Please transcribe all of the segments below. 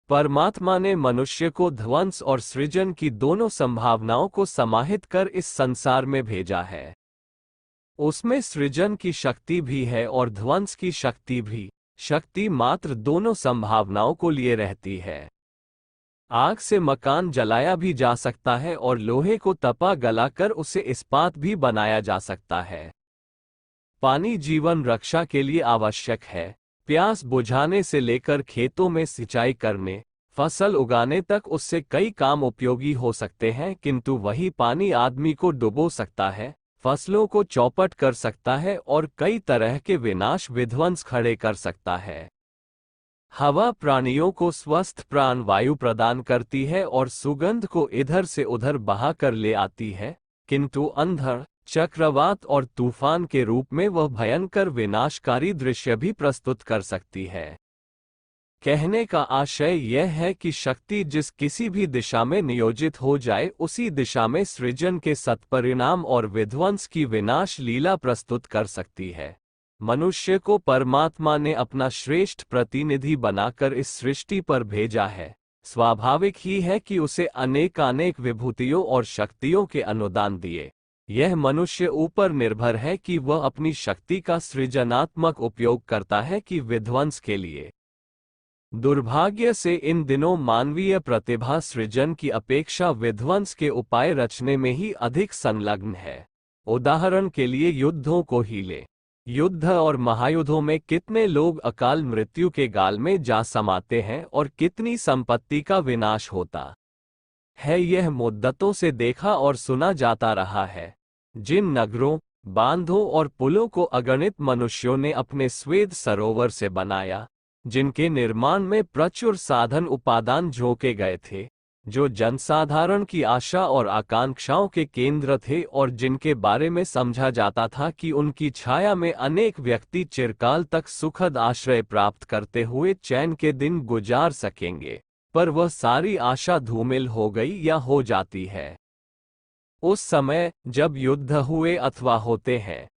परमात्मा ने मनुष्य को ध्वंस और सृजन की दोनों संभावनाओं को समाहित कर इस संसार में भेजा है। उसमें सृजन की शक्ति भी है और ध्वंस की शक्ति भी। शक्ति मात्र दोनों संभावनाओं को लिए रहती है। आग से मकान जलाया भी जा सकता है और लोहे को तपा गलाकर उसे इस्पात भी बनाया जा सकता है। पानी जीवन रक्षा के लिए आवश्यक है। प्यास बुझाने से लेकर खेतों में सिंचाई करने, फसल उगाने तक उससे कई काम उपयोगी हो सकते हैं, किंतु वही पानी आदमी को डुबो सकता है, फसलों को चौपट कर सकता है और कई तरह के विनाश विध्वंस खड़े कर सकता है। हवा प्राणियों को स्वस्थ प्राण वायु प्रदान करती है और सुगंध को इधर से उधर बहा कर ले आती है, किंतु अंधड़, चक्रवात और तूफान के रूप में वह भयंकर विनाशकारी दृश्य भी प्रस्तुत कर सकती है। कहने का आशय यह है कि शक्ति जिस किसी भी दिशा में नियोजित हो जाए, उसी दिशा में सृजन के सत्परिणाम और विध्वंस की विनाश लीला प्रस्तुत कर सकती है। मनुष्य को परमात्मा ने अपना श्रेष्ठ प्रतिनिधि बनाकर इस सृष्टि पर भेजा है। स्वाभाविक ही है कि उसे अनेकानेक विभूतियों और शक्तियों के अनुदान दिए। यह मनुष्य ऊपर निर्भर है कि वह अपनी शक्ति का सृजनात्मक उपयोग करता है कि विध्वंस के लिए। दुर्भाग्य से इन दिनों मानवीय प्रतिभा सृजन की अपेक्षा विध्वंस के उपाय रचने में ही अधिक संलग्न है। उदाहरण के लिए युद्धों को ही ले। युद्ध और महायुद्धों में कितने लोग अकाल मृत्यु के गाल में जा समाते हैं और कितनी संपत्ति का विनाश होता है, यह मुद्दतों से देखा और सुना जाता रहा है। जिन नगरों, बांधों और पुलों को अगणित मनुष्यों ने अपने स्वेद सरोवर से बनाया, जिनके निर्माण में प्रचुर साधन उपादान झोंके गए थे, जो जनसाधारण की आशा और आकांक्षाओं के केंद्र थे और जिनके बारे में समझा जाता था कि उनकी छाया में अनेक व्यक्ति चिरकाल तक सुखद आश्रय प्राप्त करते हुए चैन के दिन गुजार सकेंगे, पर वह सारी आशा धूमिल हो गई या हो जाती है। उस समय जब युद्ध हुए अथवा होते हैं,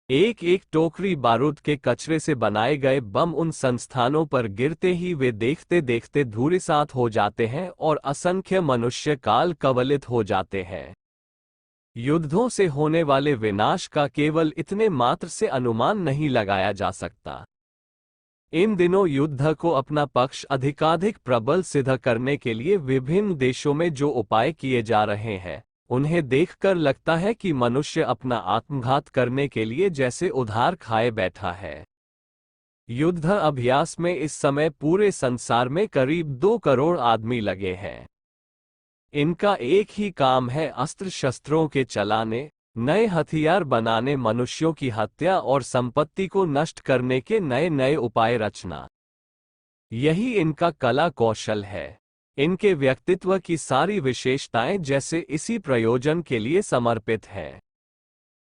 एक एक टोकरी बारूद के कचरे से बनाए गए बम उन संस्थानों पर गिरते ही वे देखते देखते धूलिसात हो जाते हैं और असंख्य मनुष्य काल कवलित हो जाते हैं। युद्धों से होने वाले विनाश का केवल इतने मात्र से अनुमान नहीं लगाया जा सकता। इन दिनों युद्ध को अपना पक्ष अधिकाधिक प्रबल सिद्ध करने के लिए विभिन्न देशों में जो उपाय किए जा रहे हैं, उन्हें देखकर लगता है कि मनुष्य अपना आत्मघात करने के लिए जैसे उधार खाए बैठा है। युद्ध अभ्यास में इस समय पूरे संसार में करीब 2 करोड़ आदमी लगे हैं। इनका एक ही काम है अस्त्र शस्त्रों के चलाने, नए हथियार बनाने, मनुष्यों की हत्या और संपत्ति को नष्ट करने के नए नए उपाय रचना। यही इनका कला कौशल है। इनके व्यक्तित्व की सारी विशेषताएं जैसे इसी प्रयोजन के लिए समर्पित हैं।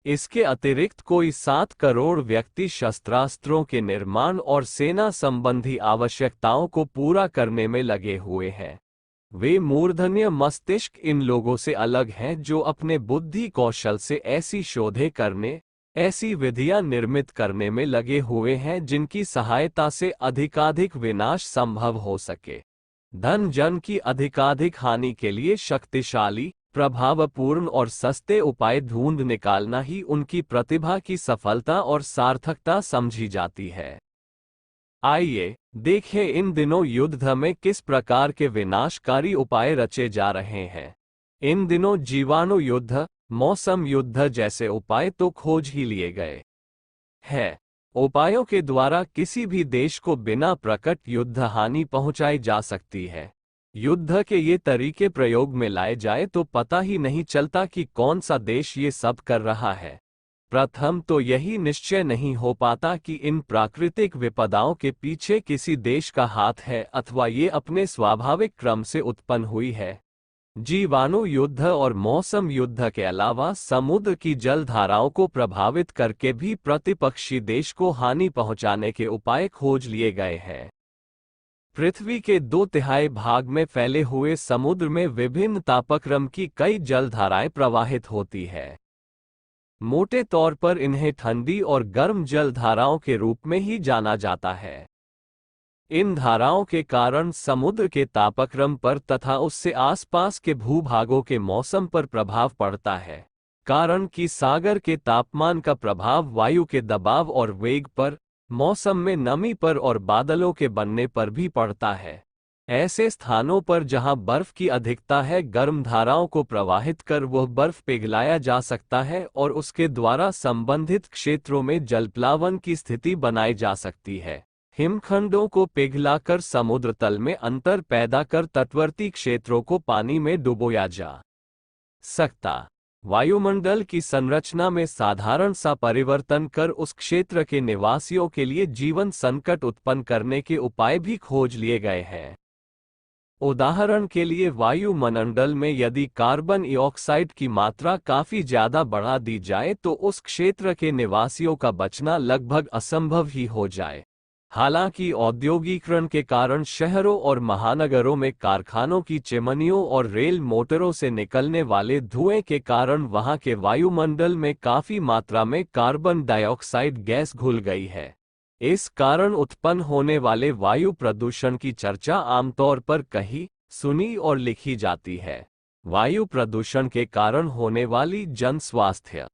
इसके अतिरिक्त कोई 7 करोड़ व्यक्ति शस्त्रास्त्रों के निर्माण और सेना संबंधी आवश्यकताओं को पूरा करने में लगे हुए हैं। वे मूर्धन्य मस्तिष्क इन लोगों से अलग हैं जो अपने बुद्धि कौशल से ऐसी शोधें करने, ऐसी विधियां निर्मित करने में लगे हुए हैं जिनकी सहायता से अधिकाधिक विनाश संभव हो सके। धन जन की अधिकाधिक हानि के लिए शक्तिशाली, प्रभावपूर्ण और सस्ते उपाय ढूंढ निकालना ही उनकी प्रतिभा की सफलता और सार्थकता समझी जाती है। आइए देखें इन दिनों युद्ध में किस प्रकार के विनाशकारी उपाय रचे जा रहे हैं। इन दिनों जीवाणु युद्ध, मौसम युद्ध जैसे उपाय तो खोज ही लिए गए हैं। उपायों के द्वारा किसी भी देश को बिना प्रकट युद्ध हानि पहुंचाई जा सकती है। युद्ध के ये तरीके प्रयोग में लाए जाए तो पता ही नहीं चलता कि कौन सा देश ये सब कर रहा है। प्रथम तो यही निश्चय नहीं हो पाता कि इन प्राकृतिक विपदाओं के पीछे किसी देश का हाथ है अथवा ये अपने स्वाभाविक क्रम से उत्पन्न हुई है। जीवाणु युद्ध और मौसम युद्ध के अलावा समुद्र की जलधाराओं को प्रभावित करके भी प्रतिपक्षी देश को हानि पहुंचाने के उपाय खोज लिए गए हैं। पृथ्वी के 2/3 भाग में फैले हुए समुद्र में विभिन्न तापक्रम की कई जलधाराएं प्रवाहित होती है। मोटे तौर पर इन्हें ठंडी और गर्म जलधाराओं के रूप में ही जाना जाता है। इन धाराओं के कारण समुद्र के तापक्रम पर तथा उससे आसपास के भूभागों के मौसम पर प्रभाव पड़ता है, कारण कि सागर के तापमान का प्रभाव वायु के दबाव और वेग पर, मौसम में नमी पर और बादलों के बनने पर भी पड़ता है। ऐसे स्थानों पर जहां बर्फ की अधिकता है, गर्म धाराओं को प्रवाहित कर वह बर्फ पिघलाया जा सकता है और उसके द्वारा संबंधित क्षेत्रों में जलप्लावन की स्थिति बनाई जा सकती है। हिमखंडों को पिघलाकर समुद्र तल में अंतर पैदा कर तटवर्ती क्षेत्रों को पानी में डुबोया जा सकता। वायुमंडल की संरचना में साधारण सा परिवर्तन कर उस क्षेत्र के निवासियों के लिए जीवन संकट उत्पन्न करने के उपाय भी खोज लिए गए हैं। उदाहरण के लिए वायुमंडल में यदि कार्बन डाइऑक्साइड की मात्रा काफी ज्यादा बढ़ा दी जाए तो उस क्षेत्र के निवासियों का बचना लगभग असंभव ही हो जाए। हालांकि औद्योगिकरण के कारण शहरों और महानगरों में कारखानों की चिमनियों और रेल मोटरों से निकलने वाले धुएं के कारण वहां के वायुमंडल में काफी मात्रा में कार्बन डाइऑक्साइड गैस घुल गई है। इस कारण उत्पन्न होने वाले वायु प्रदूषण की चर्चा आमतौर पर कही, सुनी और लिखी जाती है। वायु प्रदूषण के कारण होने वाली जन स्वास्थ्य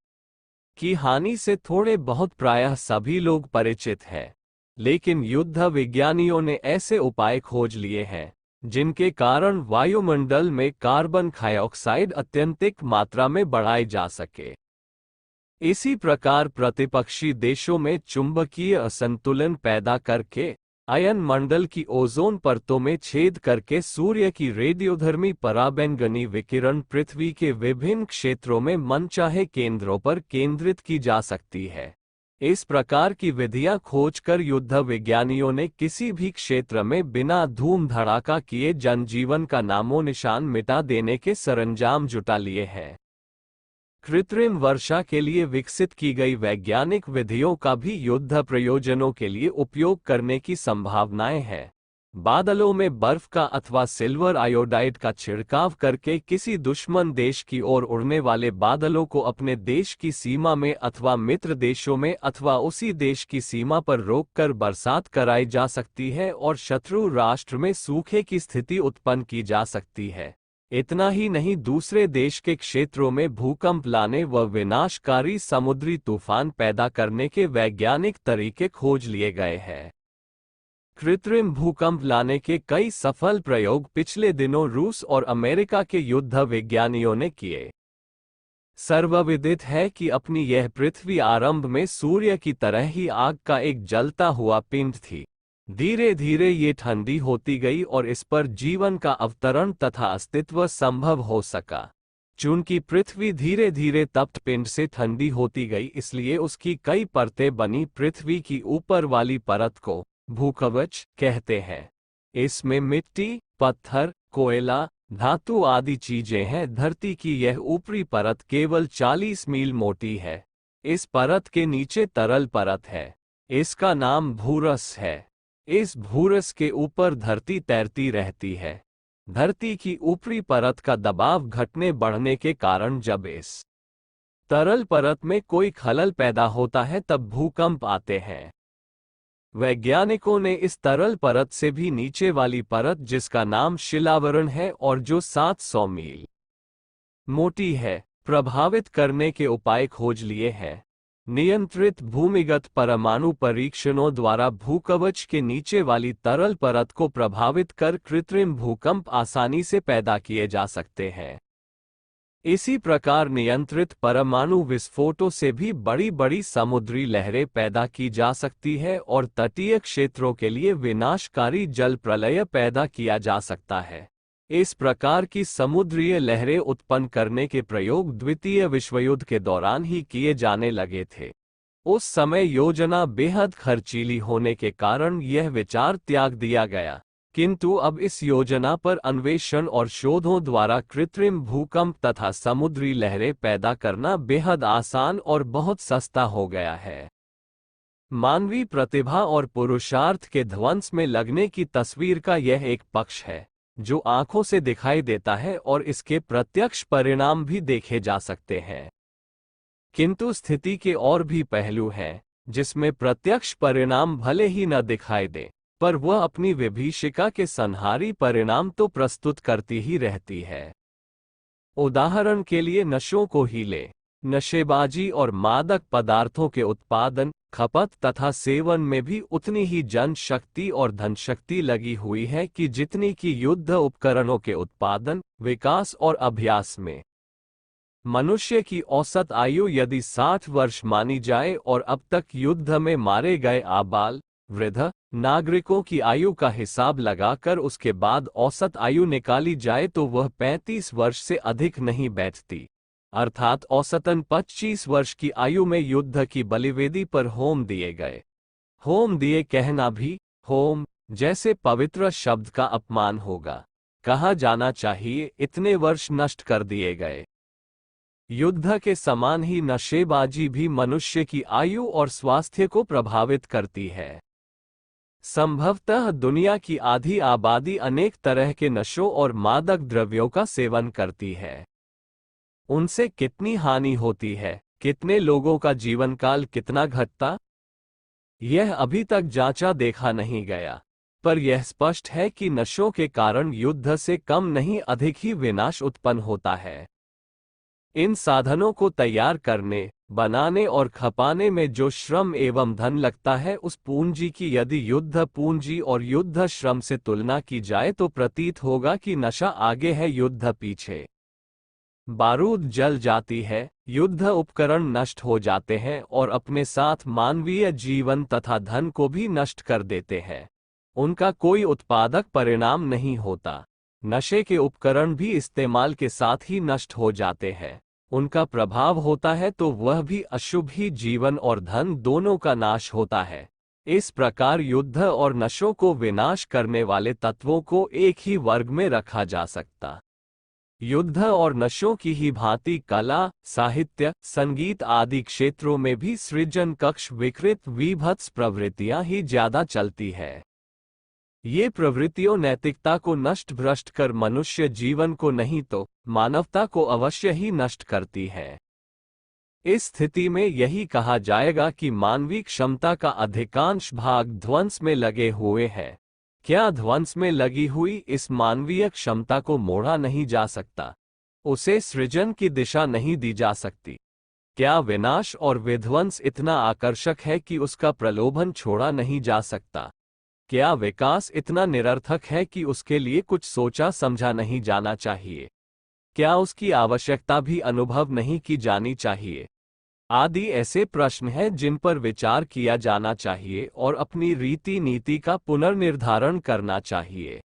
की हानि से थोड़े बहुत प्रायः सभी लोग परिचित हैं, लेकिन युद्ध विज्ञानियों ने ऐसे उपाय खोज लिए हैं जिनके कारण वायुमंडल में कार्बन डाइऑक्साइड अत्यंतिक मात्रा में बढ़ाई जा सके। इसी प्रकार प्रतिपक्षी देशों में चुंबकीय असंतुलन पैदा करके अयन मंडल की ओजोन परतों में छेद करके सूर्य की रेडियोधर्मी पराबैंगनी विकिरण पृथ्वी के विभिन्न क्षेत्रों में मनचाहे केंद्रों पर केंद्रित की जा सकती है। इस प्रकार की विधियां खोजकर युद्ध विज्ञानियों ने किसी भी क्षेत्र में बिना धूम धड़ाका किए जनजीवन का नामो निशान मिटा देने के सरंजाम जुटा लिए हैं। कृत्रिम वर्षा के लिए विकसित की गई वैज्ञानिक विधियों का भी युद्ध प्रयोजनों के लिए उपयोग करने की संभावनाएं हैं। बादलों में बर्फ का अथवा सिल्वर आयोडाइड का छिड़काव करके किसी दुश्मन देश की ओर उड़ने वाले बादलों को अपने देश की सीमा में अथवा मित्र देशों में अथवा उसी देश की सीमा पर रोककर बरसात कराई जा सकती है और शत्रु राष्ट्र में सूखे की स्थिति उत्पन्न की जा सकती है। इतना ही नहीं, दूसरे देश के क्षेत्रों में भूकंप लाने व विनाशकारी समुद्री तूफान पैदा करने के वैज्ञानिक तरीके खोज लिए गए हैं। कृत्रिम भूकंप लाने के कई सफल प्रयोग पिछले दिनों रूस और अमेरिका के युद्ध विज्ञानियों ने किए। सर्वविदित है कि अपनी यह पृथ्वी आरंभ में सूर्य की तरह ही आग का एक जलता हुआ पिंड थी। धीरे धीरे ये ठंडी होती गई और इस पर जीवन का अवतरण तथा अस्तित्व संभव हो सका। चूंकि पृथ्वी धीरे धीरे तप्त पिंड से ठंडी होती गई, इसलिए उसकी कई परतें बनी। पृथ्वी की ऊपर वाली परत को भूकवच कहते हैं। इसमें मिट्टी, पत्थर, कोयला, धातु आदि चीजें हैं। धरती की यह ऊपरी परत केवल 40 मील मोटी है। इस परत के नीचे तरल परत है, इसका नाम भूरस है। इस भूरस के ऊपर धरती तैरती रहती है। धरती की ऊपरी परत का दबाव घटने बढ़ने के कारण जब इस तरल परत में कोई खलल पैदा होता है तब भूकंप आते हैं। वैज्ञानिकों ने इस तरल परत से भी नीचे वाली परत, जिसका नाम शिलावरण है और जो 700 मील मोटी है, प्रभावित करने के उपाय खोज लिए हैं। नियंत्रित भूमिगत परमाणु परीक्षणों द्वारा भूकवच के नीचे वाली तरल परत को प्रभावित कर कृत्रिम भूकंप आसानी से पैदा किए जा सकते हैं। इसी प्रकार नियंत्रित परमाणु विस्फोटों से भी बड़ी बड़ी समुद्री लहरें पैदा की जा सकती है और तटीय क्षेत्रों के लिए विनाशकारी जल प्रलय पैदा किया जा सकता है। इस प्रकार की समुद्रीय लहरें उत्पन्न करने के प्रयोग द्वितीय विश्वयुद्ध के दौरान ही किए जाने लगे थे। उस समय योजना बेहद खर्चीली होने के कारण यह विचार त्याग दिया गया, किंतु अब इस योजना पर अन्वेषण और शोधों द्वारा कृत्रिम भूकंप तथा समुद्री लहरें पैदा करना बेहद आसान और बहुत सस्ता हो गया है। मानवीय प्रतिभा और पुरुषार्थ के ध्वंस में लगने की तस्वीर का यह एक पक्ष है जो आंखों से दिखाई देता है और इसके प्रत्यक्ष परिणाम भी देखे जा सकते हैं। किंतु स्थिति के और भी पहलू हैं जिसमें प्रत्यक्ष परिणाम भले ही न दिखाई दे, पर वह अपनी विभीषिका के संहारी परिणाम तो प्रस्तुत करती ही रहती है। उदाहरण के लिए नशों को ही लें। नशेबाजी और मादक पदार्थों के उत्पादन, खपत तथा सेवन में भी उतनी ही जनशक्ति और धनशक्ति लगी हुई है कि जितनी कि युद्ध उपकरणों के उत्पादन, विकास और अभ्यास में। मनुष्य की औसत आयु यदि 60 वर्ष मानी जाए और अब तक युद्ध में मारे गए आबाल वृद्ध नागरिकों की आयु का हिसाब लगाकर उसके बाद औसत आयु निकाली जाए तो वह 35 वर्ष से अधिक नहीं बैठती, अर्थात औसतन 25 वर्ष की आयु में युद्ध की बलिवेदी पर होम दिए गए। होम दिए कहना भी होम जैसे पवित्र शब्द का अपमान होगा। कहा जाना चाहिए इतने वर्ष नष्ट कर दिए गए। युद्ध के समान ही नशेबाजी भी मनुष्य की आयु और स्वास्थ्य को प्रभावित करती है। संभवतः दुनिया की आधी आबादी अनेक तरह के नशों और मादक द्रव्यों का सेवन करती है। उनसे कितनी हानि होती है, कितने लोगों का जीवन काल कितना घटता, यह अभी तक जांचा देखा नहीं गया, पर यह स्पष्ट है कि नशों के कारण युद्ध से कम नहीं अधिक ही विनाश उत्पन्न होता है। इन साधनों को तैयार करने, बनाने और खपाने में जो श्रम एवं धन लगता है, उस पूंजी की यदि युद्ध पूंजी और युद्ध श्रम से तुलना की जाए तो प्रतीत होगा कि नशा आगे है, युद्ध पीछे। बारूद जल जाती है, युद्ध उपकरण नष्ट हो जाते हैं और अपने साथ मानवीय जीवन तथा धन को भी नष्ट कर देते हैं। उनका कोई उत्पादक परिणाम नहीं होता। नशे के उपकरण भी इस्तेमाल के साथ ही नष्ट हो जाते हैं। उनका प्रभाव होता है तो वह भी अशुभ ही, जीवन और धन दोनों का नाश होता है। इस प्रकार युद्ध और नशों को विनाश करने वाले तत्वों को एक ही वर्ग में रखा जा सकता। युद्ध और नशों की ही भांति कला, साहित्य, संगीत आदि क्षेत्रों में भी सृजन कक्ष विकृत विभत्स प्रवृत्तियां ही ज्यादा चलती है। ये प्रवृत्तियों नैतिकता को नष्ट भ्रष्ट कर मनुष्य जीवन को नहीं तो मानवता को अवश्य ही नष्ट करती है। इस स्थिति में यही कहा जाएगा कि मानवीय क्षमता का अधिकांश भाग ध्वंस में लगे हुए है। क्या ध्वंस में लगी हुई इस मानवीय क्षमता को मोड़ा नहीं जा सकता? उसे सृजन की दिशा नहीं दी जा सकती? क्या विनाश और विध्वंस इतना आकर्षक है कि उसका प्रलोभन छोड़ा नहीं जा सकता? क्या विकास इतना निरर्थक है कि उसके लिए कुछ सोचा समझा नहीं जाना चाहिए? क्या उसकी आवश्यकता भी अनुभव नहीं की जानी चाहिए? आदि ऐसे प्रश्न हैं जिन पर विचार किया जाना चाहिए और अपनी रीति नीति का पुनर्निर्धारण करना चाहिए।